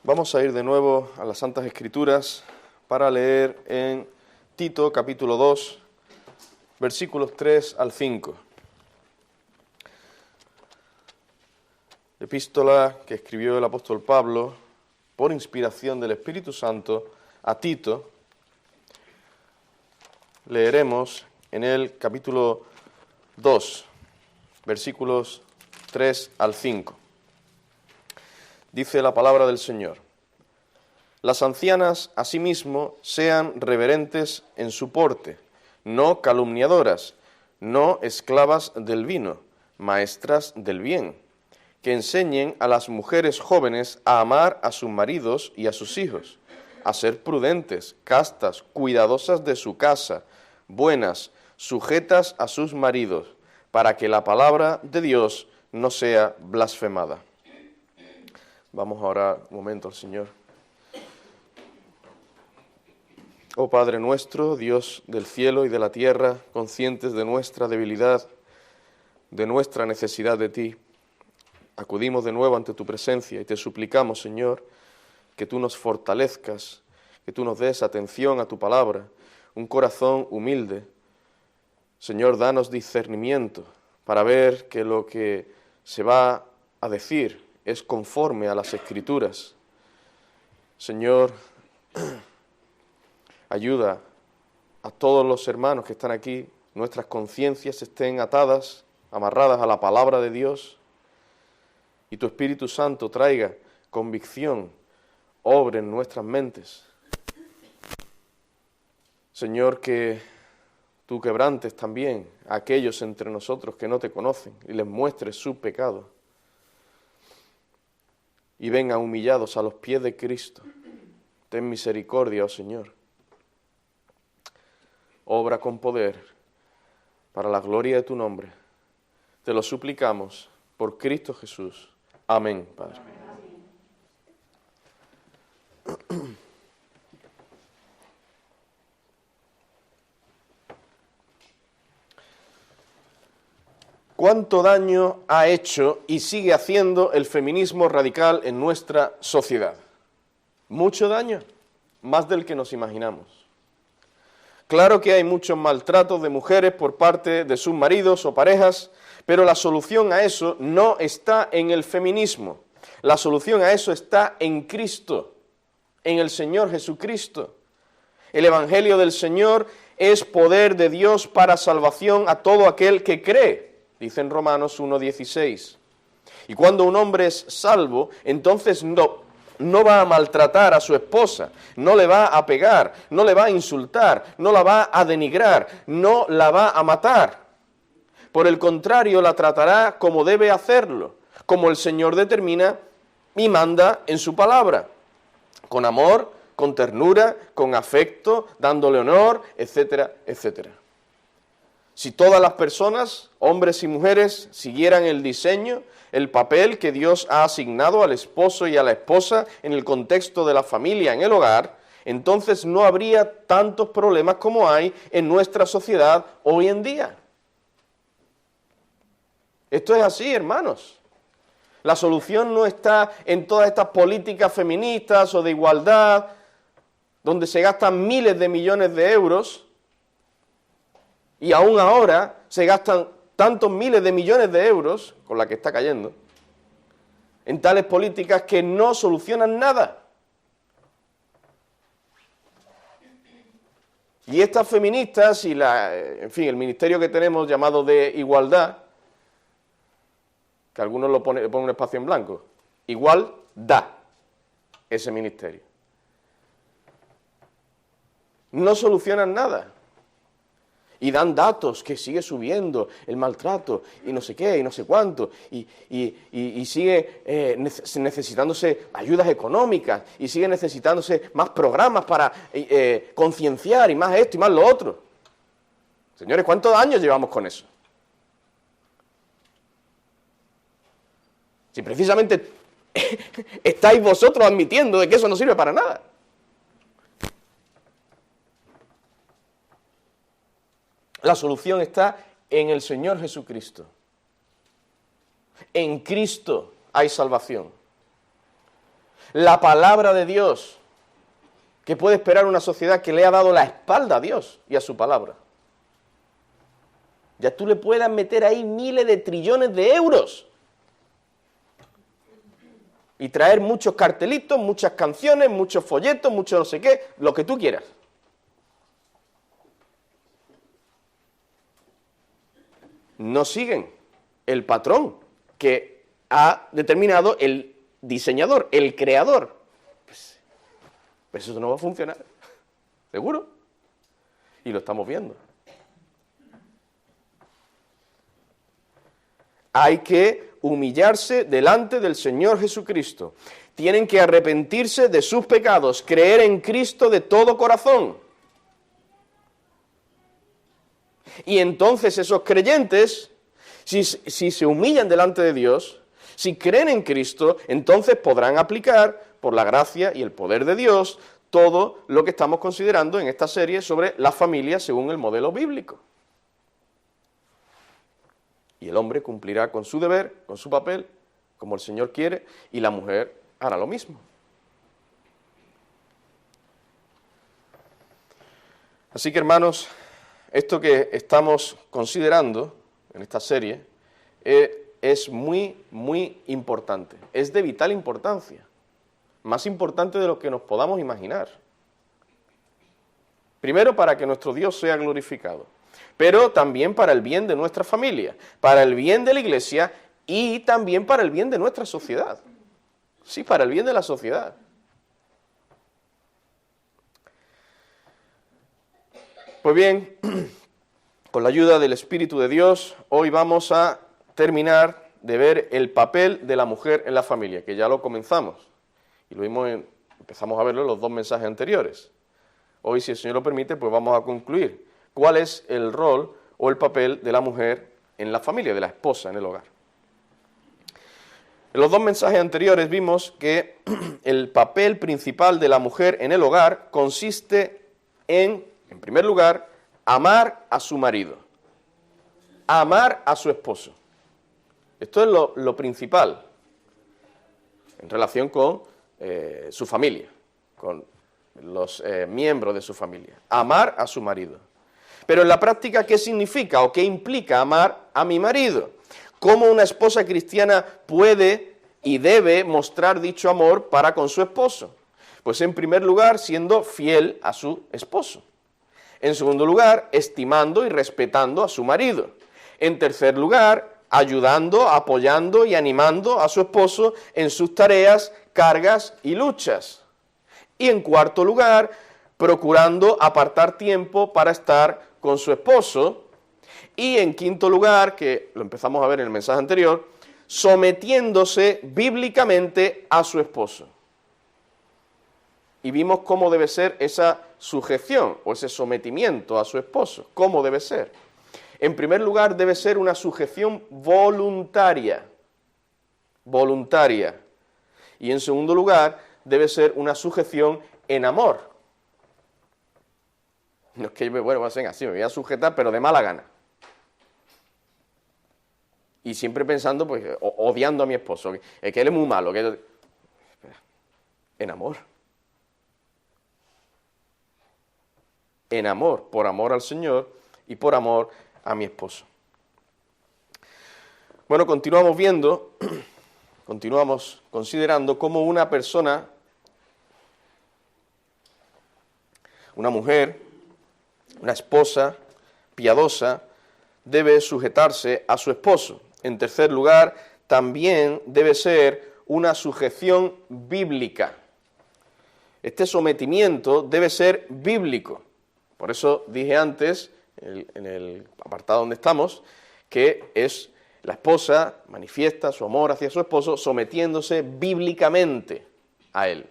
Vamos a ir de nuevo a las Santas Escrituras para leer en Tito capítulo 2, versículos 3 al 5. Epístola que escribió el apóstol Pablo por inspiración del Espíritu Santo a Tito. Leeremos en el capítulo 2, versículos 3 al 5. Dice la palabra del Señor: Las ancianas, asimismo, sean reverentes en su porte, no calumniadoras, no esclavas del vino, maestras del bien, que enseñen a las mujeres jóvenes a amar a sus maridos y a sus hijos, a ser prudentes, castas, cuidadosas de su casa, buenas, sujetas a sus maridos, para que la palabra de Dios no sea blasfemada. Vamos a orar un momento al Señor. Oh Padre nuestro, Dios del cielo y de la tierra, conscientes de nuestra debilidad, de nuestra necesidad de ti, acudimos de nuevo ante tu presencia y te suplicamos, Señor, que tú nos fortalezcas, que tú nos des atención a tu palabra, un corazón humilde. Señor, danos discernimiento para ver que lo que se va a decir es conforme a las Escrituras. Señor, ayuda a todos los hermanos que están aquí, nuestras conciencias estén atadas, amarradas a la palabra de Dios, y tu Espíritu Santo traiga convicción, obre en nuestras mentes. Señor, que tú quebrantes también a aquellos entre nosotros que no te conocen y les muestres su pecado, y vengan humillados a los pies de Cristo. Ten misericordia, oh Señor. Obra con poder para la gloria de tu nombre. Te lo suplicamos por Cristo Jesús. Amén, Padre. Amén. ¿Cuánto daño ha hecho y sigue haciendo el feminismo radical en nuestra sociedad? Mucho daño, más del que nos imaginamos. Claro que hay muchos maltratos de mujeres por parte de sus maridos o parejas, pero la solución a eso no está en el feminismo. La solución a eso está en Cristo, en el Señor Jesucristo. El Evangelio del Señor es poder de Dios para salvación a todo aquel que cree, dice en Romanos 1:16. Y cuando un hombre es salvo, entonces no va a maltratar a su esposa, no le va a pegar, no le va a insultar, no la va a denigrar, no la va a matar. Por el contrario, la tratará como debe hacerlo, como el Señor determina y manda en su palabra, con amor, con ternura, con afecto, dándole honor, etcétera, etcétera. Si todas las personas, hombres y mujeres, siguieran el diseño, el papel que Dios ha asignado al esposo y a la esposa en el contexto de la familia, en el hogar, entonces no habría tantos problemas como hay en nuestra sociedad hoy en día. Esto es así, hermanos. La solución no está en todas estas políticas feministas o de igualdad, donde se gastan miles de millones de euros, y aún ahora se gastan tantos miles de millones de euros, con la que está cayendo, en tales políticas que no solucionan nada. Y estas feministas y el ministerio que tenemos llamado de igualdad, que algunos le ponen un espacio en blanco, igual da ese ministerio. No solucionan nada. Y dan datos que sigue subiendo el maltrato y no sé qué y no sé cuánto y sigue necesitándose ayudas económicas y sigue necesitándose más programas para concienciar y más esto y más lo otro. Señores, ¿cuántos años llevamos con eso? Si precisamente estáis vosotros admitiendo de que eso no sirve para nada. La solución está en el Señor Jesucristo. En Cristo hay salvación. la palabra de Dios. ¿Qué puede esperar una sociedad que le ha dado la espalda a Dios y a su palabra? Ya tú le puedas meter ahí miles de trillones de euros y traer muchos cartelitos, muchas canciones, muchos folletos, mucho no sé qué, lo que tú quieras. No siguen el patrón que ha determinado el diseñador, el creador. Pues eso no va a funcionar, seguro. Y lo estamos viendo. Hay que humillarse delante del Señor Jesucristo. Tienen que arrepentirse de sus pecados, creer en Cristo de todo corazón. Y entonces esos creyentes, si se humillan delante de Dios, si creen en Cristo, entonces podrán aplicar, por la gracia y el poder de Dios, todo lo que estamos considerando en esta serie sobre la familia según el modelo bíblico. Y el hombre cumplirá con su deber, con su papel, como el Señor quiere, y la mujer hará lo mismo. Así que, hermanos, esto que estamos considerando en esta serie es muy, muy importante. Es de vital importancia. Más importante de lo que nos podamos imaginar. Primero, para que nuestro Dios sea glorificado, pero también para el bien de nuestra familia, para el bien de la Iglesia y también para el bien de nuestra sociedad. Sí, para el bien de la sociedad. Pues bien, con la ayuda del Espíritu de Dios, hoy vamos a terminar de ver el papel de la mujer en la familia, que ya lo comenzamos, y empezamos a verlo en los 2 mensajes anteriores. Hoy, si el Señor lo permite, pues vamos a concluir cuál es el rol o el papel de la mujer en la familia, de la esposa en el hogar. En los 2 mensajes anteriores vimos que el papel principal de la mujer en el hogar consiste en primer lugar, amar a su marido, amar a su esposo. Esto es lo principal en relación con su familia, con los miembros de su familia. Amar a su marido. Pero en la práctica, ¿qué significa o qué implica amar a mi marido? ¿Cómo una esposa cristiana puede y debe mostrar dicho amor para con su esposo? Pues en primer lugar, siendo fiel a su esposo. En segundo lugar, estimando y respetando a su marido. En tercer lugar, ayudando, apoyando y animando a su esposo en sus tareas, cargas y luchas. Y en cuarto lugar, procurando apartar tiempo para estar con su esposo. Y en quinto lugar, que lo empezamos a ver en el mensaje anterior, sometiéndose bíblicamente a su esposo. Y vimos cómo debe ser esa sujeción o ese sometimiento a su esposo. ¿Cómo debe ser? En primer lugar, debe ser una sujeción voluntaria. Voluntaria. Y en segundo lugar, debe ser una sujeción en amor. No es que yo me voy a sujetar, pero de mala gana. Y siempre pensando, pues, odiando a mi esposo, que él es muy malo. En amor. En amor, por amor al Señor y por amor a mi esposo. Bueno, continuamos considerando cómo una persona, una mujer, una esposa piadosa, debe sujetarse a su esposo. En tercer lugar, también debe ser una sujeción bíblica. Este sometimiento debe ser bíblico. Por eso dije antes, en el apartado donde estamos, que es la esposa manifiesta su amor hacia su esposo sometiéndose bíblicamente a él.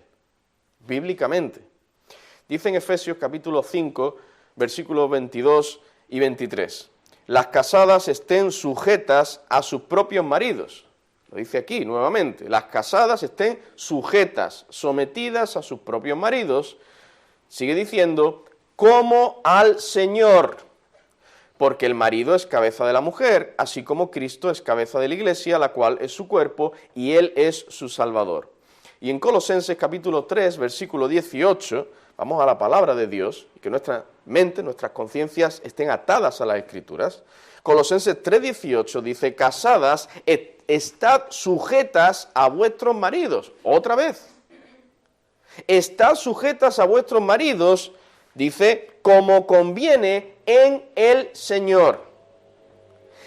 Bíblicamente. Dice en Efesios capítulo 5, versículos 22 y 23. Las casadas estén sujetas a sus propios maridos. Lo dice aquí nuevamente. Las casadas estén sujetas, sometidas a sus propios maridos. Sigue diciendo, como al Señor, porque el marido es cabeza de la mujer, así como Cristo es cabeza de la Iglesia, la cual es su cuerpo, y Él es su Salvador. Y en Colosenses capítulo 3, versículo 18, vamos a la palabra de Dios, y que nuestra mente, nuestras conciencias estén atadas a las Escrituras. Colosenses 3:18 dice, casadas, estad sujetas a vuestros maridos. Otra vez. Estad sujetas a vuestros maridos, dice, como conviene en el Señor.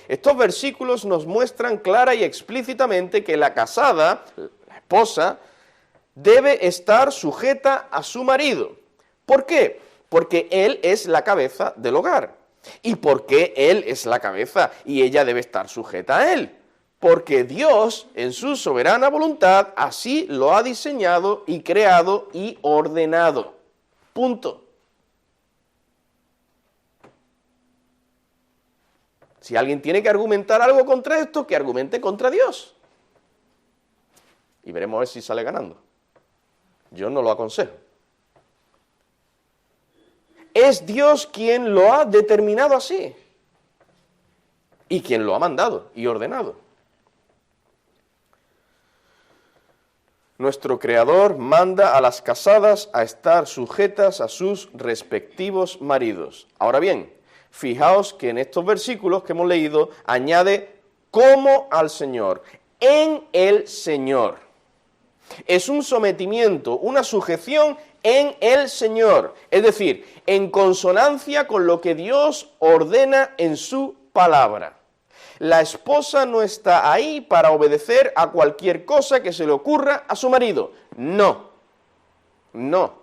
Estos versículos nos muestran clara y explícitamente que la casada, la esposa, debe estar sujeta a su marido. ¿Por qué? Porque él es la cabeza del hogar. ¿Y por qué él es la cabeza y ella debe estar sujeta a él? Porque Dios, en su soberana voluntad, así lo ha diseñado y creado y ordenado. Punto. Si alguien tiene que argumentar algo contra esto, que argumente contra Dios. Y veremos a ver si sale ganando. Yo no lo aconsejo. Es Dios quien lo ha determinado así. Y quien lo ha mandado y ordenado. Nuestro Creador manda a las casadas a estar sujetas a sus respectivos maridos. Ahora bien, fijaos que en estos versículos que hemos leído añade como al Señor, en el Señor. Es un sometimiento, una sujeción en el Señor, es decir, en consonancia con lo que Dios ordena en su palabra. La esposa no está ahí para obedecer a cualquier cosa que se le ocurra a su marido. No, no.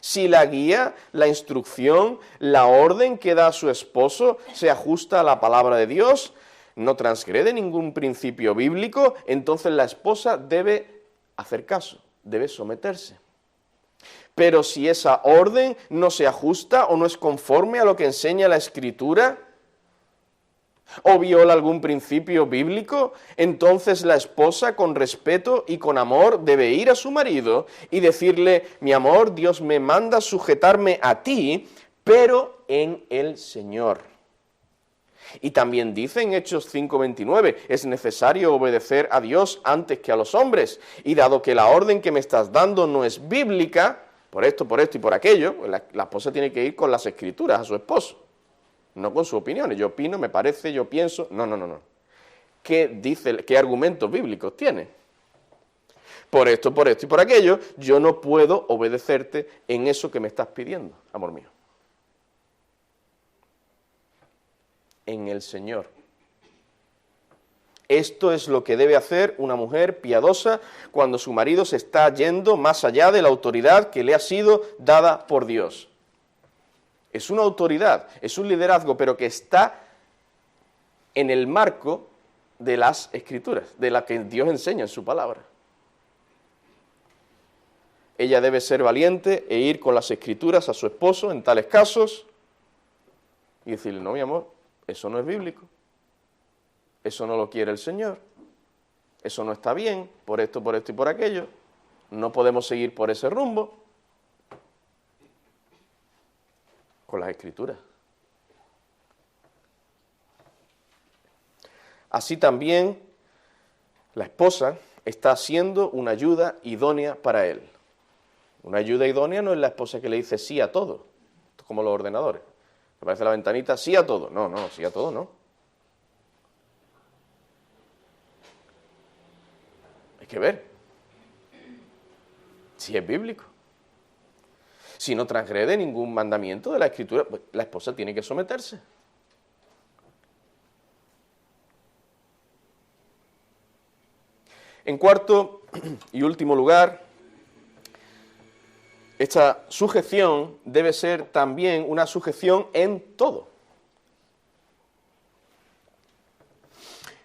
Si la guía, la instrucción, la orden que da a su esposo se ajusta a la palabra de Dios, no transgrede ningún principio bíblico, entonces la esposa debe hacer caso, debe someterse. Pero si esa orden no se ajusta o no es conforme a lo que enseña la Escritura, o viola algún principio bíblico, entonces la esposa con respeto y con amor debe ir a su marido y decirle, mi amor, Dios me manda sujetarme a ti, pero en el Señor. Y también dice en Hechos 5:29, es necesario obedecer a Dios antes que a los hombres, y dado que la orden que me estás dando no es bíblica, por esto y por aquello, pues la esposa tiene que ir con las Escrituras a su esposo. No con sus opiniones, yo opino, me parece, yo pienso, no. ¿Qué dice, qué argumentos bíblicos tiene? Por esto y por aquello, yo no puedo obedecerte en eso que me estás pidiendo, amor mío. En el Señor. Esto es lo que debe hacer una mujer piadosa cuando su marido se está yendo más allá de la autoridad que le ha sido dada por Dios. Es una autoridad, es un liderazgo, pero que está en el marco de las Escrituras, de la que Dios enseña en su palabra. Ella debe ser valiente e ir con las Escrituras a su esposo en tales casos y decirle, no, mi amor, eso no es bíblico, eso no lo quiere el Señor, eso no está bien, por esto y por aquello, no podemos seguir por ese rumbo. Con las Escrituras. Así también la esposa está siendo una ayuda idónea para él. Una ayuda idónea no es la esposa que le dice sí a todo, como los ordenadores. Me parece la ventanita, sí a todo. No, sí a todo no. Hay que ver si es bíblico. Si no transgrede ningún mandamiento de la Escritura, pues la esposa tiene que someterse. En cuarto y último lugar, esta sujeción debe ser también una sujeción en todo.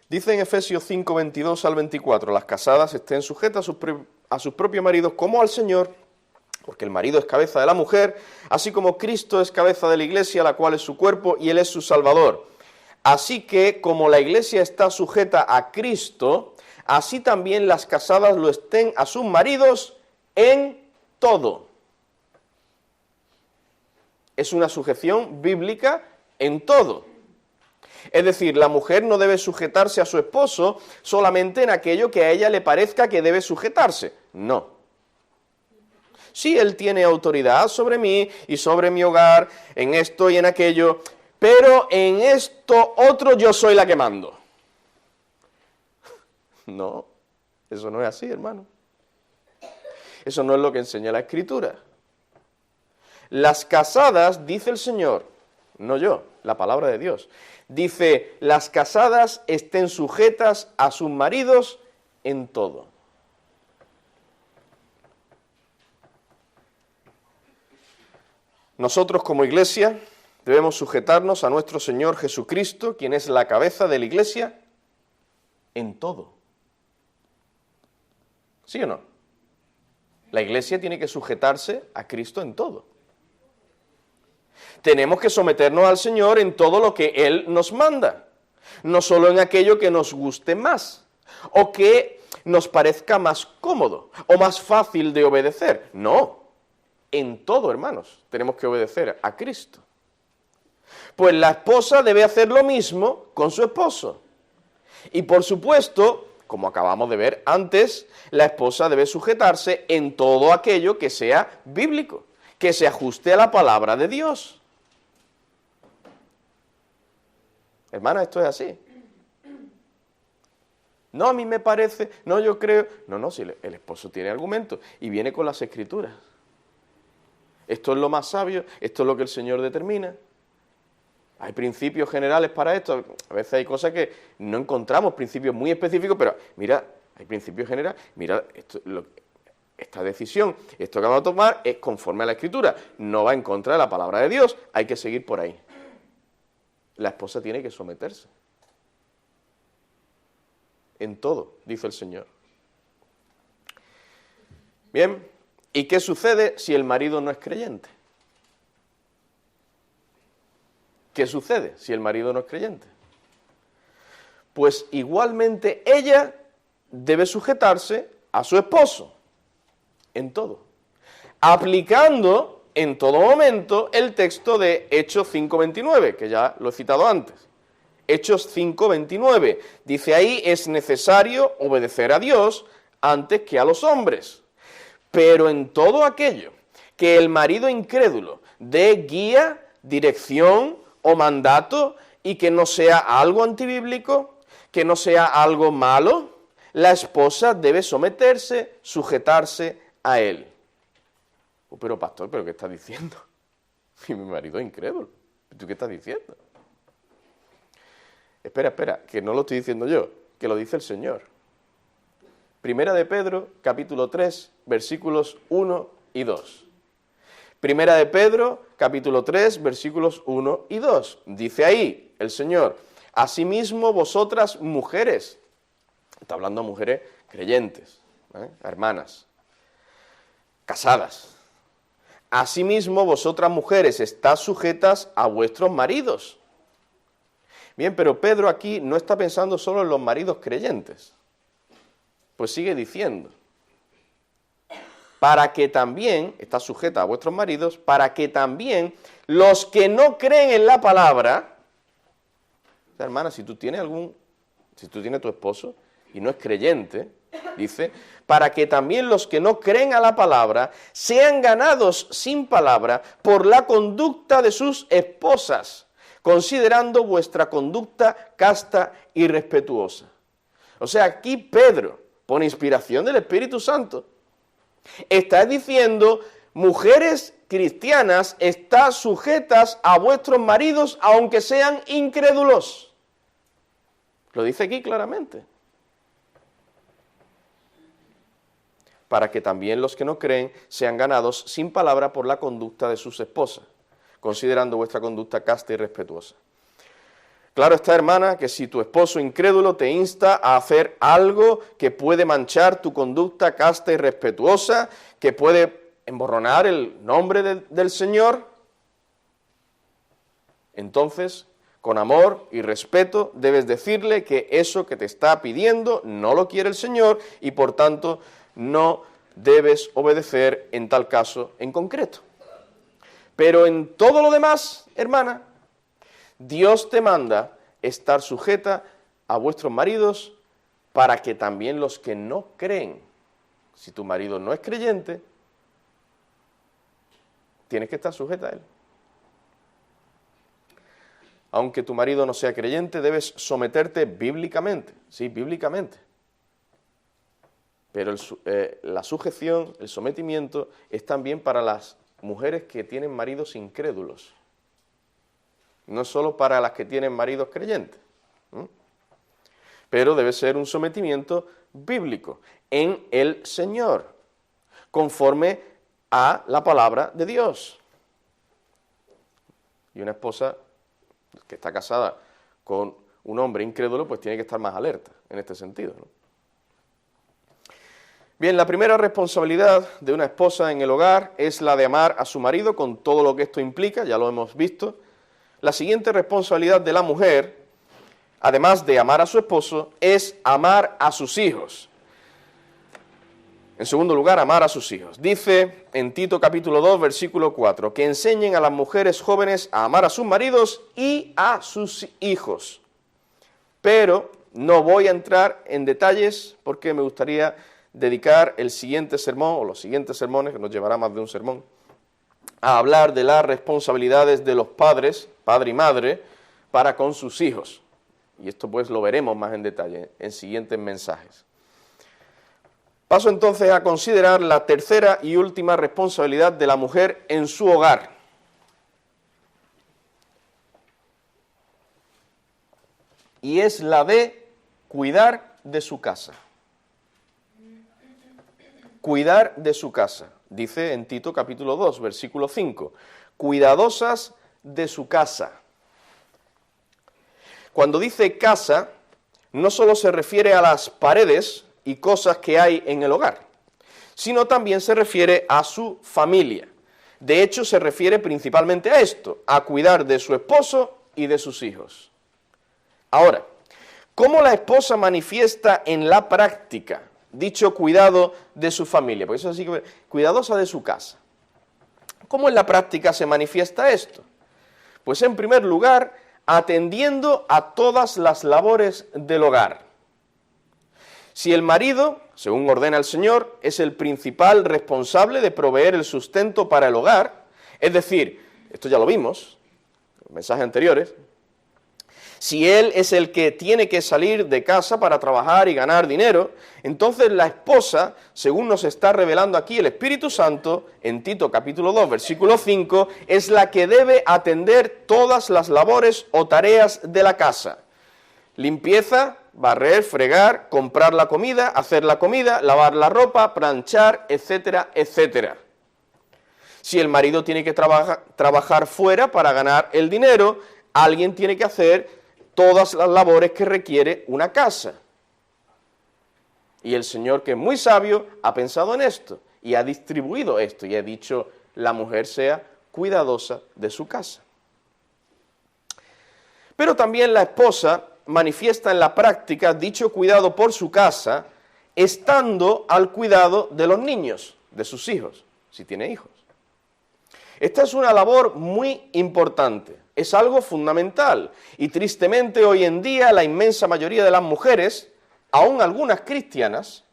Dice en Efesios 5, 22 al 24, las casadas estén sujetas a sus propios maridos como al Señor, porque el marido es cabeza de la mujer, así como Cristo es cabeza de la iglesia, la cual es su cuerpo y Él es su Salvador. Así que, como la iglesia está sujeta a Cristo, así también las casadas lo estén a sus maridos en todo. Es una sujeción bíblica en todo. Es decir, la mujer no debe sujetarse a su esposo solamente en aquello que a ella le parezca que debe sujetarse. No. Sí, él tiene autoridad sobre mí y sobre mi hogar, en esto y en aquello, pero en esto otro yo soy la que mando. No, eso no es así, hermano. Eso no es lo que enseña la Escritura. Las casadas, dice el Señor, no yo, la palabra de Dios, dice, las casadas estén sujetas a sus maridos en todo. Nosotros como iglesia debemos sujetarnos a nuestro Señor Jesucristo, quien es la cabeza de la iglesia, en todo. ¿Sí o no? La iglesia tiene que sujetarse a Cristo en todo. Tenemos que someternos al Señor en todo lo que Él nos manda, no solo en aquello que nos guste más, o que nos parezca más cómodo, o más fácil de obedecer. No. En todo, hermanos, tenemos que obedecer a Cristo. Pues la esposa debe hacer lo mismo con su esposo. Y por supuesto, como acabamos de ver antes, la esposa debe sujetarse en todo aquello que sea bíblico, que se ajuste a la palabra de Dios. Hermana, esto es así. No, a mí me parece, no, yo creo. No, si el esposo tiene argumentos y viene con las Escrituras. Esto es lo más sabio, esto es lo que el Señor determina. Hay principios generales para esto. A veces hay cosas que no encontramos, principios muy específicos, pero mira, hay principios generales. Mira, esta decisión, esto que vamos a tomar es conforme a la Escritura. No va en contra de la palabra de Dios, hay que seguir por ahí. La esposa tiene que someterse. En todo, dice el Señor. Bien, ¿y qué sucede si el marido no es creyente? ¿Qué sucede si el marido no es creyente? Pues igualmente ella debe sujetarse a su esposo, en todo, aplicando en todo momento el texto de Hechos 5:29, que ya lo he citado antes. Hechos 5:29, dice ahí, es necesario obedecer a Dios antes que a los hombres. Pero en todo aquello que el marido incrédulo dé guía, dirección o mandato y que no sea algo antibíblico, que no sea algo malo, la esposa debe someterse, sujetarse a él. Pero pastor, ¿pero qué estás diciendo? Mi marido es incrédulo. ¿Tú qué estás diciendo? Espera, que no lo estoy diciendo yo, que lo dice el Señor. Primera de Pedro, capítulo 3, versículos 1 y 2. Primera de Pedro, capítulo 3, versículos 1 y 2. Dice ahí el Señor, asimismo vosotras mujeres, está hablando a mujeres creyentes, hermanas, casadas. Asimismo vosotras mujeres estad sujetas a vuestros maridos. Bien, pero Pedro aquí no está pensando solo en los maridos creyentes. Pues sigue diciendo, para que también, está sujeta a vuestros maridos, para que también los que no creen en la palabra, o sea, hermana, si tú tienes tu esposo y no es creyente, dice, para que también los que no creen a la palabra sean ganados sin palabra por la conducta de sus esposas, considerando vuestra conducta casta y respetuosa. O sea, aquí Pedro, por inspiración del Espíritu Santo, está diciendo, mujeres cristianas, estad sujetas a vuestros maridos, aunque sean incrédulos. Lo dice aquí claramente. Para que también los que no creen sean ganados sin palabra por la conducta de sus esposas, considerando vuestra conducta casta y respetuosa. Claro está, hermana, que si tu esposo incrédulo te insta a hacer algo que puede manchar tu conducta casta y respetuosa, que puede emborronar el nombre del Señor, entonces, con amor y respeto, debes decirle que eso que te está pidiendo no lo quiere el Señor y, por tanto, no debes obedecer en tal caso en concreto. Pero en todo lo demás, hermana, Dios te manda estar sujeta a vuestros maridos para que también los que no creen, si tu marido no es creyente, tienes que estar sujeta a él. Aunque tu marido no sea creyente, debes someterte bíblicamente, sí, bíblicamente. Pero la sujeción, el sometimiento, es también para las mujeres que tienen maridos incrédulos. No solo para las que tienen maridos creyentes. Pero debe ser un sometimiento bíblico en el Señor, conforme a la palabra de Dios. Y una esposa que está casada con un hombre incrédulo, pues tiene que estar más alerta en este sentido, ¿no? Bien, la primera responsabilidad de una esposa en el hogar es la de amar a su marido con todo lo que esto implica, ya lo hemos visto. La siguiente responsabilidad de la mujer, además de amar a su esposo, es amar a sus hijos. En segundo lugar, amar a sus hijos. Dice en Tito capítulo 2, versículo 4, que enseñen a las mujeres jóvenes a amar a sus maridos y a sus hijos. Pero no voy a entrar en detalles porque me gustaría dedicar el siguiente sermón, o los siguientes sermones, que nos llevará más de un sermón, a hablar de las responsabilidades de los padres, padre y madre, para con sus hijos. Y esto pues lo veremos más en detalle en siguientes mensajes. Paso entonces a considerar la tercera y última responsabilidad de la mujer en su hogar. Y es la de cuidar de su casa. Cuidar de su casa. Dice en Tito capítulo 2, versículo 5, cuidadosas de su casa. Cuando dice casa, no solo se refiere a las paredes y cosas que hay en el hogar, sino también se refiere a su familia. De hecho, se refiere principalmente a esto, a cuidar de su esposo y de sus hijos. Ahora, ¿cómo la esposa manifiesta en la práctica dicho cuidado de su familia? Porque eso sí que cuidadosa de su casa. ¿Cómo en la práctica se manifiesta esto? Pues en primer lugar, atendiendo a todas las labores del hogar. Si el marido, según ordena el Señor, es el principal responsable de proveer el sustento para el hogar, es decir, esto ya lo vimos en los mensajes anteriores, si él es el que tiene que salir de casa para trabajar y ganar dinero, entonces la esposa, según nos está revelando aquí el Espíritu Santo, en Tito capítulo 2, versículo 5, es la que debe atender todas las labores o tareas de la casa. Limpieza, barrer, fregar, comprar la comida, hacer la comida, lavar la ropa, planchar, etcétera, etcétera. Si el marido tiene que trabajar fuera para ganar el dinero, alguien tiene que hacer todas las labores que requiere una casa. Y el Señor, que es muy sabio, ha pensado en esto y ha distribuido esto y ha dicho, la mujer sea cuidadosa de su casa. Pero también la esposa manifiesta en la práctica dicho cuidado por su casa, estando al cuidado de los niños, de sus hijos, si tiene hijos. Esta es una labor muy importante, es algo fundamental, y tristemente hoy en día la inmensa mayoría de las mujeres, aún algunas cristianas,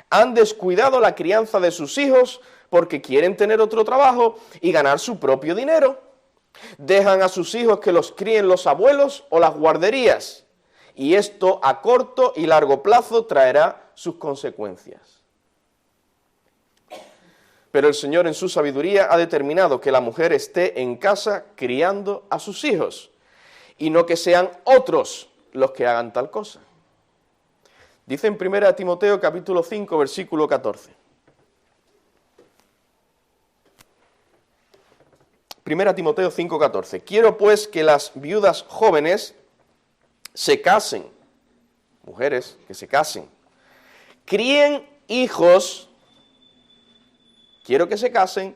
han descuidado la crianza de sus hijos porque quieren tener otro trabajo y ganar su propio dinero. Dejan a sus hijos que los críen los abuelos o las guarderías, y esto a corto y largo plazo traerá sus consecuencias. Pero el Señor en su sabiduría ha determinado que la mujer esté en casa criando a sus hijos, y no que sean otros los que hagan tal cosa. Dice en 1 Timoteo capítulo 5, versículo 14. 1 Timoteo 5, 14. Quiero pues que las viudas jóvenes se casen, mujeres que se casen, críen hijos. Quiero que se casen,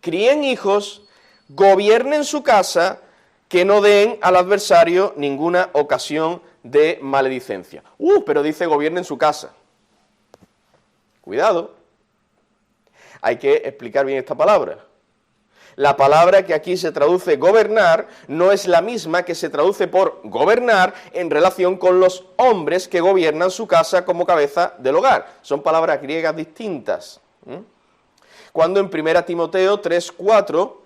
críen hijos, gobiernen su casa, que no den al adversario ninguna ocasión de maledicencia. Pero dice gobiernen su casa. Cuidado, hay que explicar bien esta palabra. La palabra que aquí se traduce gobernar no es la misma que se traduce por gobernar en relación con los hombres que gobiernan su casa como cabeza del hogar. Son palabras griegas distintas. Cuando en 1 Timoteo 3:4,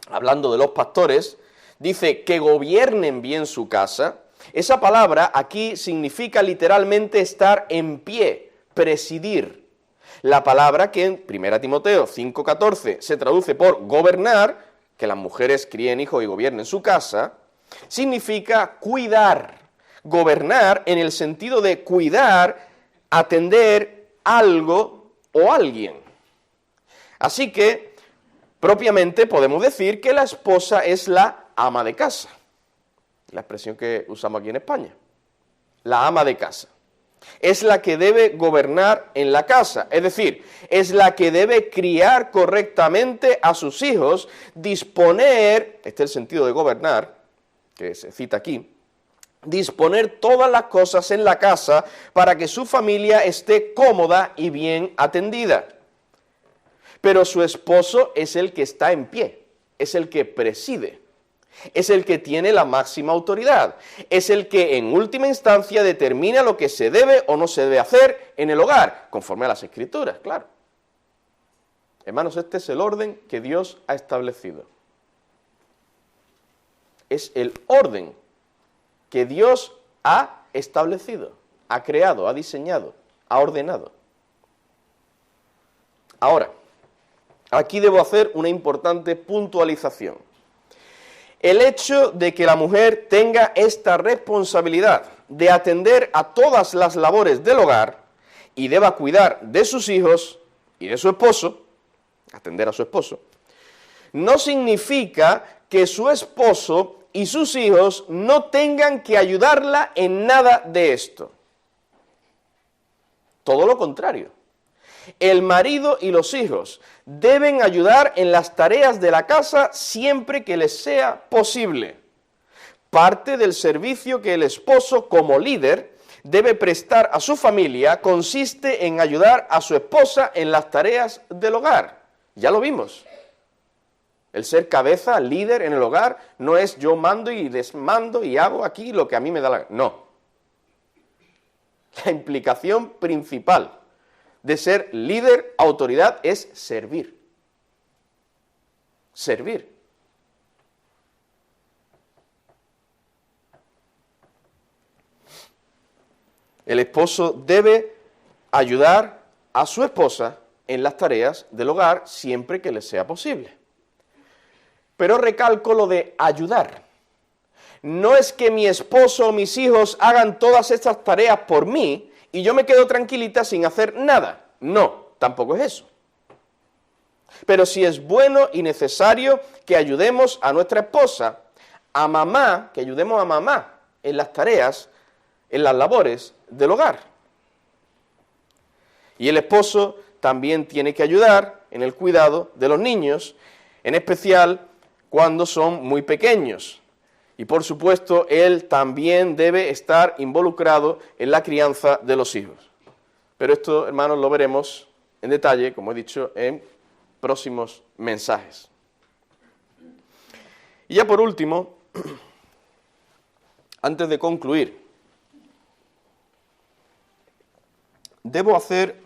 hablando de los pastores, dice que gobiernen bien su casa, esa palabra aquí significa literalmente estar en pie, presidir. La palabra que en 1 Timoteo 5:14 se traduce por gobernar, que las mujeres críen hijos y gobiernen su casa, significa cuidar. Gobernar en el sentido de cuidar, atender algo o alguien. Así que, propiamente podemos decir que la esposa es la ama de casa. La expresión que usamos aquí en España. La ama de casa. Es la que debe gobernar en la casa, es decir, es la que debe criar correctamente a sus hijos, disponer, este es el sentido de gobernar, que se cita aquí, disponer todas las cosas en la casa para que su familia esté cómoda y bien atendida. Pero su esposo es el que está en pie, es el que preside. Es el que tiene la máxima autoridad, es el que en última instancia determina lo que se debe o no se debe hacer en el hogar, conforme a las Escrituras, claro. Hermanos, este es el orden que Dios ha establecido. Es el orden que Dios ha establecido, ha creado, ha diseñado, ha ordenado. Ahora, aquí debo hacer una importante puntualización. El hecho de que la mujer tenga esta responsabilidad de atender a todas las labores del hogar y deba cuidar de sus hijos y de su esposo, atender a su esposo, no significa que su esposo y sus hijos no tengan que ayudarla en nada de esto. Todo lo contrario. El marido y los hijos deben ayudar en las tareas de la casa siempre que les sea posible. Parte del servicio que el esposo, como líder, debe prestar a su familia consiste en ayudar a su esposa en las tareas del hogar. Ya lo vimos. El ser cabeza, líder en el hogar, no es yo mando y desmando y hago aquí lo que a mí me da la gana. No. La implicación principal de ser líder, autoridad, es servir. Servir. El esposo debe ayudar a su esposa en las tareas del hogar siempre que le sea posible. Pero recalco lo de ayudar. No es que mi esposo o mis hijos hagan todas estas tareas por mí y yo me quedo tranquilita sin hacer nada. No, tampoco es eso. Pero sí es bueno y necesario que ayudemos a nuestra esposa, a mamá, que ayudemos a mamá en las tareas, en las labores del hogar. Y el esposo también tiene que ayudar en el cuidado de los niños, en especial cuando son muy pequeños. Y por supuesto, él también debe estar involucrado en la crianza de los hijos. Pero esto, hermanos, lo veremos en detalle, como he dicho, en próximos mensajes. Y ya por último, antes de concluir, debo hacer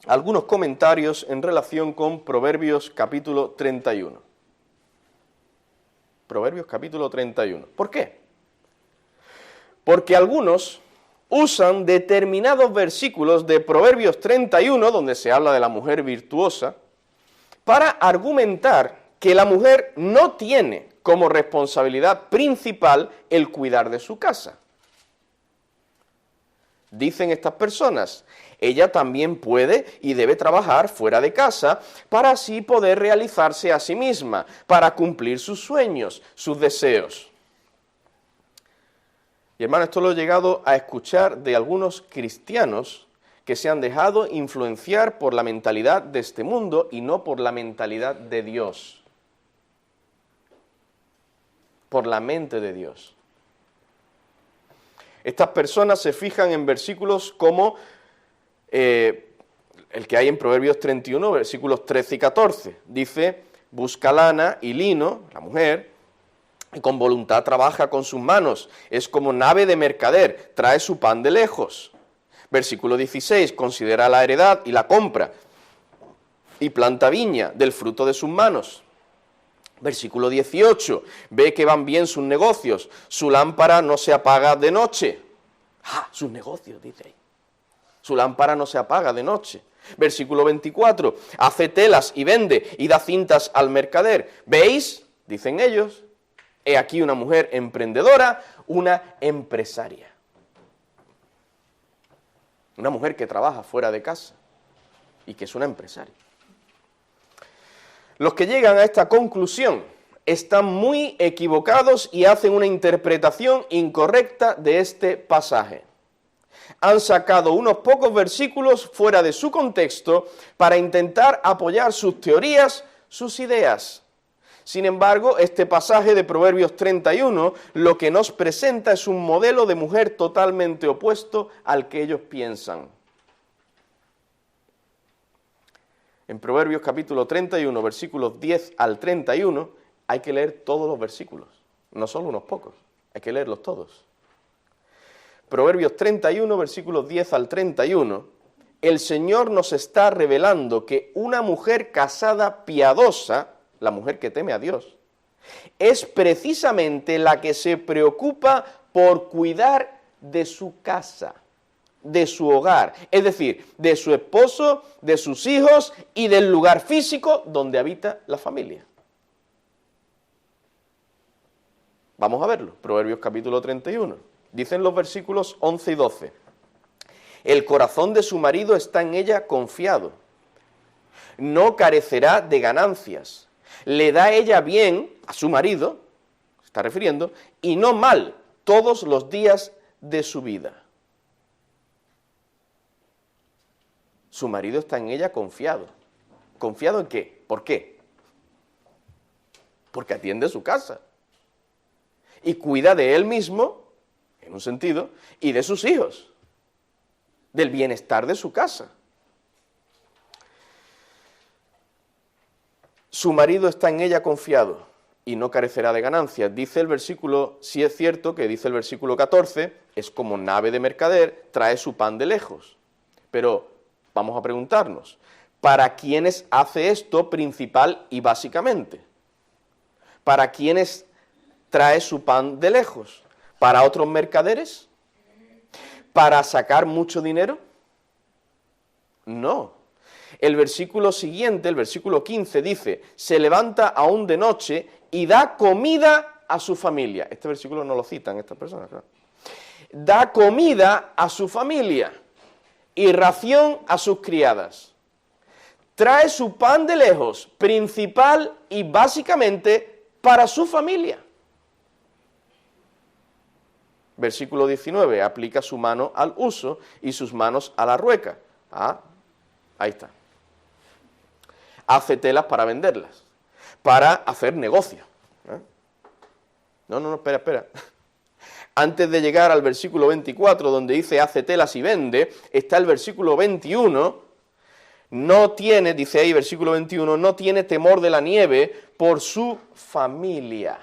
algunos comentarios en relación con Proverbios capítulo 31. Proverbios capítulo 31. ¿Por qué? Porque algunos usan determinados versículos de Proverbios 31, donde se habla de la mujer virtuosa, para argumentar que la mujer no tiene como responsabilidad principal el cuidar de su casa. Dicen estas personas, ella también puede y debe trabajar fuera de casa para así poder realizarse a sí misma, para cumplir sus sueños, sus deseos. Y hermano, esto lo he llegado a escuchar de algunos cristianos que se han dejado influenciar por la mentalidad de este mundo y no por la mentalidad de Dios. Por la mente de Dios. Estas personas se fijan en versículos como el que hay en Proverbios 31, versículos 13 y 14. Dice, busca lana y lino, la mujer, y con voluntad trabaja con sus manos, es como nave de mercader, trae su pan de lejos. Versículo 16, considera la heredad y la compra, y planta viña del fruto de sus manos. Versículo 18, ve que van bien sus negocios, su lámpara no se apaga de noche. Ah, sus negocios, dice ahí. Su lámpara no se apaga de noche. Versículo 24, hace telas y vende y da cintas al mercader. ¿Veis? Dicen ellos, he aquí una mujer emprendedora, una empresaria. Una mujer que trabaja fuera de casa y que es una empresaria. Los que llegan a esta conclusión están muy equivocados y hacen una interpretación incorrecta de este pasaje. Han sacado unos pocos versículos fuera de su contexto para intentar apoyar sus teorías, sus ideas. Sin embargo, este pasaje de Proverbios 31 lo que nos presenta es un modelo de mujer totalmente opuesto al que ellos piensan. En Proverbios capítulo 31, versículos 10 al 31, hay que leer todos los versículos, no solo unos pocos, hay que leerlos todos. Proverbios 31, versículos 10 al 31, el Señor nos está revelando que una mujer casada piadosa, la mujer que teme a Dios, es precisamente la que se preocupa por cuidar de su casa, de su hogar, es decir, de su esposo, de sus hijos y del lugar físico donde habita la familia. Vamos a verlo, Proverbios capítulo 31. Dicen los versículos 11 y 12. El corazón de su marido está en ella confiado, no carecerá de ganancias, le da ella bien a su marido, se está refiriendo, y no mal todos los días de su vida. Su marido está en ella confiado. ¿Confiado en qué? ¿Por qué? Porque atiende su casa. Y cuida de él mismo, en un sentido, y de sus hijos. Del bienestar de su casa. Su marido está en ella confiado y no carecerá de ganancias. Dice el versículo, si es cierto que dice el versículo 14, es como nave de mercader, trae su pan de lejos. Pero vamos a preguntarnos, ¿para quiénes hace esto principal y básicamente? ¿Para quiénes trae su pan de lejos? ¿Para otros mercaderes? ¿Para sacar mucho dinero? No. El versículo siguiente, el versículo 15, dice, se levanta aún de noche y da comida a su familia. Este versículo no lo citan estas personas, claro. Da comida a su familia y ración a sus criadas. Trae su pan de lejos, principal y básicamente para su familia. Versículo 19, aplica su mano al uso y sus manos a la rueca. Ah, ahí está. Hace telas para venderlas, para hacer negocio. No, espera. Antes de llegar al versículo 24, donde dice hace telas y vende, está el versículo 21, no tiene, dice ahí versículo 21, no tiene temor de la nieve por su familia.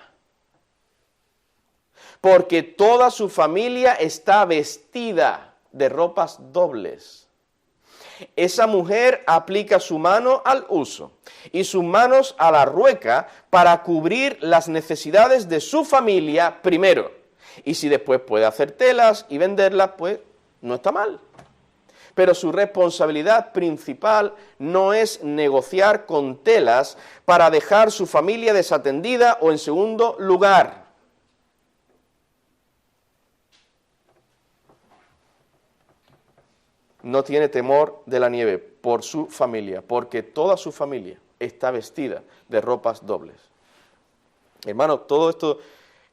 Porque toda su familia está vestida de ropas dobles. Esa mujer aplica su mano al uso y sus manos a la rueca para cubrir las necesidades de su familia primero. Y si después puede hacer telas y venderlas, pues no está mal. Pero su responsabilidad principal no es negociar con telas para dejar su familia desatendida o en segundo lugar. No tiene temor de la nieve por su familia, porque toda su familia está vestida de ropas dobles. Hermanos, todo esto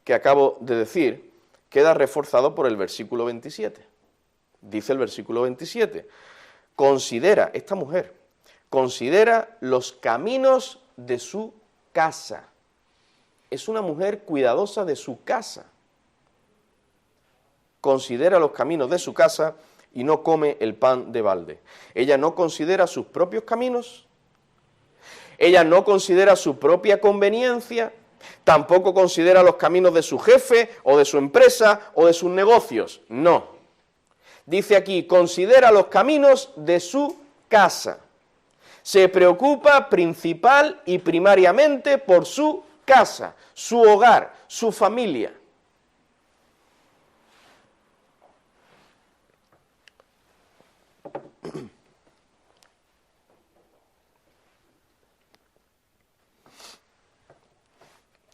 que acabo de decir queda reforzado por el versículo 27. Dice el versículo 27, considera, esta mujer, considera los caminos de su casa. Es una mujer cuidadosa de su casa. Considera los caminos de su casa y no come el pan de balde. Ella no considera sus propios caminos, Ella no considera su propia conveniencia, tampoco considera los caminos de su jefe, o de su empresa, o de sus negocios. No. Dice aquí, considera los caminos de su casa. Se preocupa principal y primariamente por su casa, su hogar, su familia.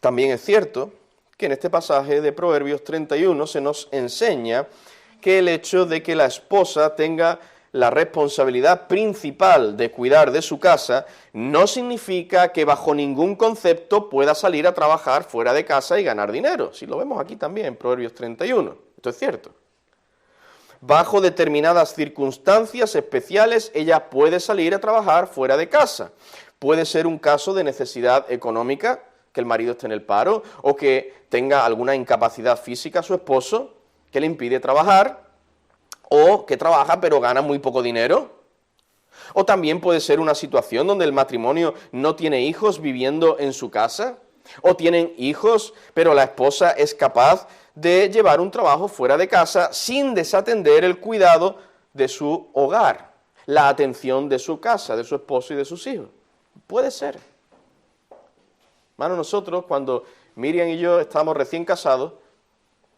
También es cierto que en este pasaje de Proverbios 31 se nos enseña que el hecho de que la esposa tenga la responsabilidad principal de cuidar de su casa no significa que bajo ningún concepto pueda salir a trabajar fuera de casa y ganar dinero. Si lo vemos aquí también en Proverbios 31, esto es cierto. Bajo determinadas circunstancias especiales ella puede salir a trabajar fuera de casa. Puede ser un caso de necesidad económica, que el marido esté en el paro, o que tenga alguna incapacidad física su esposo que le impide trabajar, o que trabaja pero gana muy poco dinero. O también puede ser una situación donde el matrimonio no tiene hijos viviendo en su casa, o tienen hijos, pero la esposa es capaz de llevar un trabajo fuera de casa sin desatender el cuidado de su hogar, la atención de su casa, de su esposo y de sus hijos. Puede ser. Hermano, nosotros cuando Miriam y yo estábamos recién casados,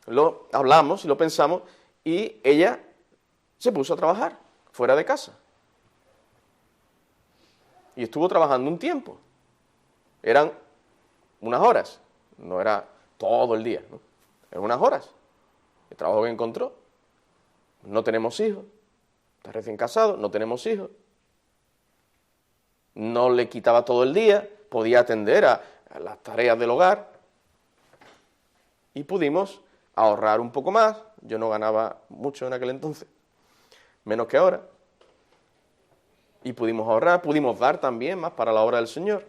lo hablamos y lo pensamos, y ella se puso a trabajar fuera de casa. Y estuvo trabajando un tiempo. Eran unas horas, no era todo el día, ¿no? Eran unas horas. El trabajo que encontró. No tenemos hijos. Está recién casado, no tenemos hijos. No le quitaba todo el día, podía atender a las tareas del hogar. Y pudimos ahorrar un poco más. Yo no ganaba mucho en aquel entonces, menos que ahora. Y pudimos ahorrar, pudimos dar también más para la obra del Señor.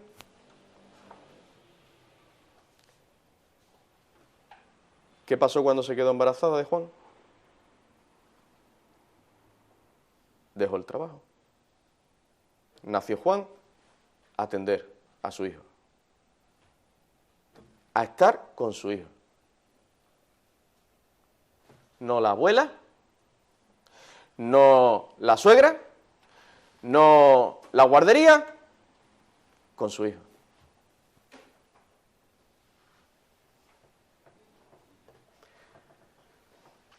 ¿Qué pasó cuando se quedó embarazada de Juan? Dejó el trabajo. Nació Juan a atender a su hijo, a estar con su hijo. No la abuela, no la suegra, no la guardería, con su hijo.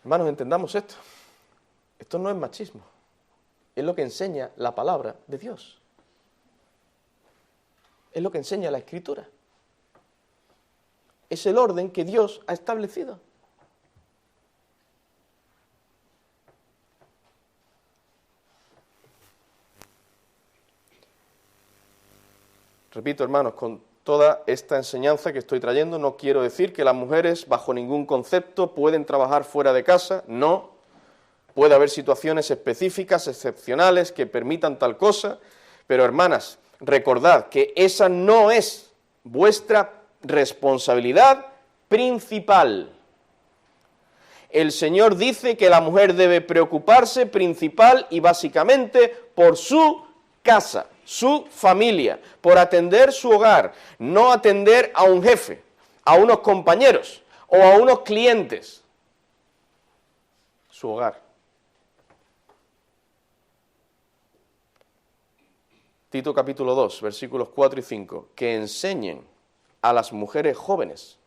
Hermanos, entendamos esto. Esto no es machismo. Es lo que enseña la palabra de Dios. Es lo que enseña la Escritura. Es el orden que Dios ha establecido. Repito, hermanos, con toda esta enseñanza que estoy trayendo, no quiero decir que las mujeres, bajo ningún concepto, pueden trabajar fuera de casa. No. Puede haber situaciones específicas, excepcionales, que permitan tal cosa. Pero, hermanas, recordad que esa no es vuestra responsabilidad principal. El Señor dice que la mujer debe preocuparse principal y básicamente por su casa, su familia, por atender su hogar, no atender a un jefe, a unos compañeros o a unos clientes. Su hogar. Tito capítulo 2, versículos 4 y 5, que enseñen a las mujeres jóvenes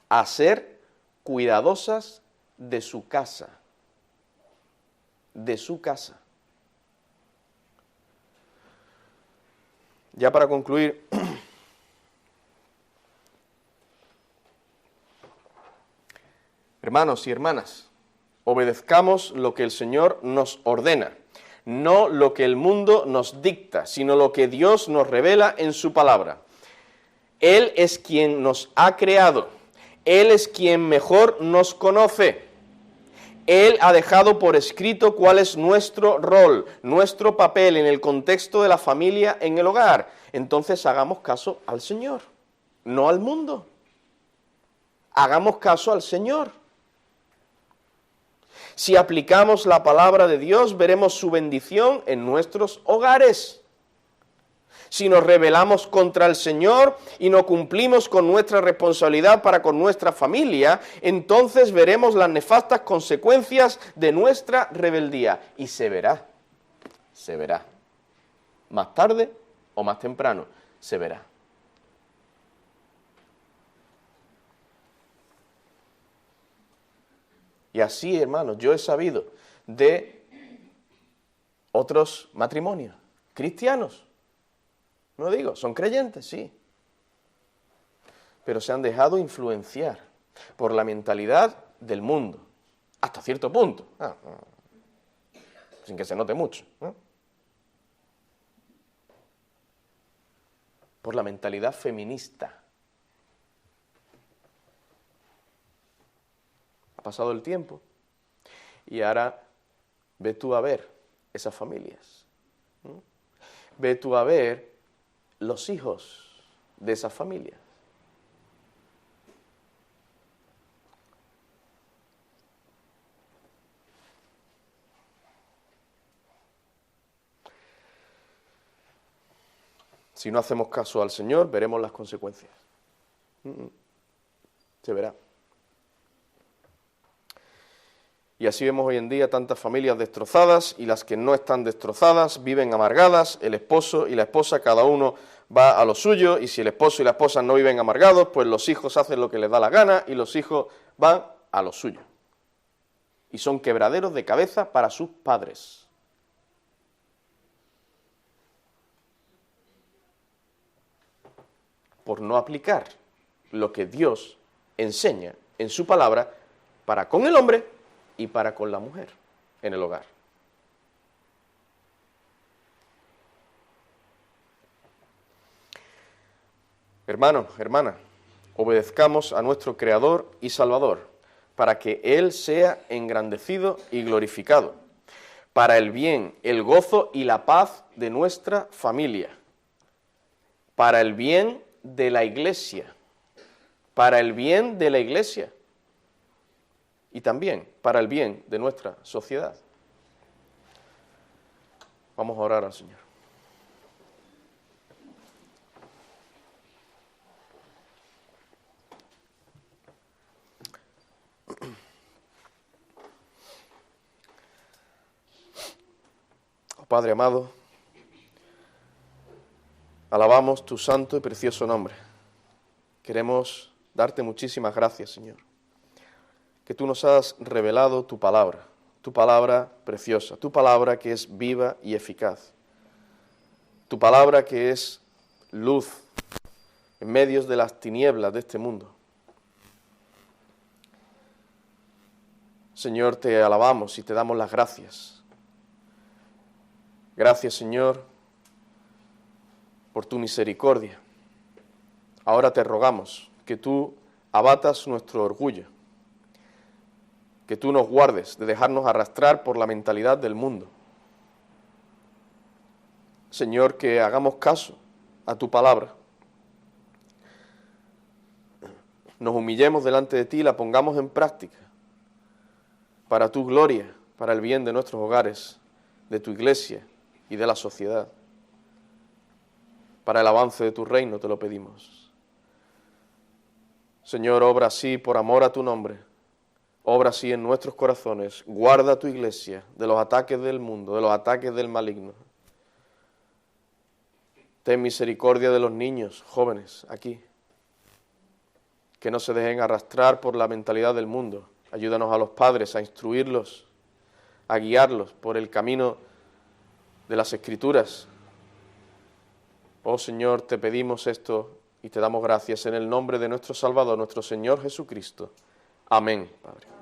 a ser cuidadosas de su casa, de su casa. Ya para concluir, hermanos y hermanas, obedezcamos lo que el Señor nos ordena, no lo que el mundo nos dicta, sino lo que Dios nos revela en su palabra. Él es quien nos ha creado, Él es quien mejor nos conoce. Él ha dejado por escrito cuál es nuestro rol, nuestro papel en el contexto de la familia, en el hogar. Entonces hagamos caso al Señor, no al mundo. Hagamos caso al Señor. Si aplicamos la palabra de Dios, veremos su bendición en nuestros hogares. si nos rebelamos contra el Señor y no cumplimos con nuestra responsabilidad para con nuestra familia, entonces veremos las nefastas consecuencias de nuestra rebeldía. Y se verá, más tarde o más temprano, se verá. Y así, hermanos, yo he sabido de otros matrimonios cristianos. No digo, son creyentes, sí. Pero se han dejado influenciar por la mentalidad del mundo, hasta cierto punto. Sin que se note mucho, ¿no? Por la mentalidad feminista. Ha pasado el tiempo y ahora ve tú a ver esas familias. Ve tú a ver los hijos de esas familias. Si no hacemos caso al Señor, veremos las consecuencias. Se verá. Y así vemos hoy en día tantas familias destrozadas, y las que no están destrozadas viven amargadas. El esposo y la esposa, cada uno va a lo suyo, y si el esposo y la esposa no viven amargados, pues los hijos hacen lo que les da la gana y los hijos van a lo suyo. Y son quebraderos de cabeza para sus padres. Por no aplicar lo que Dios enseña en su palabra para con el hombre y para con la mujer en el hogar. Hermanos, hermanas, obedezcamos a nuestro Creador y Salvador, para que Él sea engrandecido y glorificado, para el bien, el gozo y la paz de nuestra familia, para el bien de la Iglesia, para el bien de la Iglesia, y también para el bien de nuestra sociedad. Vamos a orar al Señor. Oh Padre amado, alabamos tu santo y precioso nombre. Queremos darte muchísimas gracias, Señor, que tú nos has revelado tu palabra preciosa, tu palabra que es viva y eficaz, tu palabra que es luz en medio de las tinieblas de este mundo. Señor, te alabamos y te damos las gracias. Gracias, Señor, por tu misericordia. Ahora te rogamos que tú abatas nuestro orgullo, que tú nos guardes de dejarnos arrastrar por la mentalidad del mundo. Señor, que hagamos caso a tu palabra. Nos humillemos delante de ti y la pongamos en práctica para tu gloria, para el bien de nuestros hogares, de tu iglesia y de la sociedad. Para el avance de tu reino te lo pedimos. Señor, obra así por amor a tu nombre. Obra así en nuestros corazones. Guarda tu iglesia de los ataques del mundo, de los ataques del maligno. Ten misericordia de los niños, jóvenes, aquí, que no se dejen arrastrar por la mentalidad del mundo. Ayúdanos a los padres a instruirlos, a guiarlos por el camino de las Escrituras. Oh Señor, te pedimos esto y te damos gracias en el nombre de nuestro Salvador, nuestro Señor Jesucristo. Amén, Padre.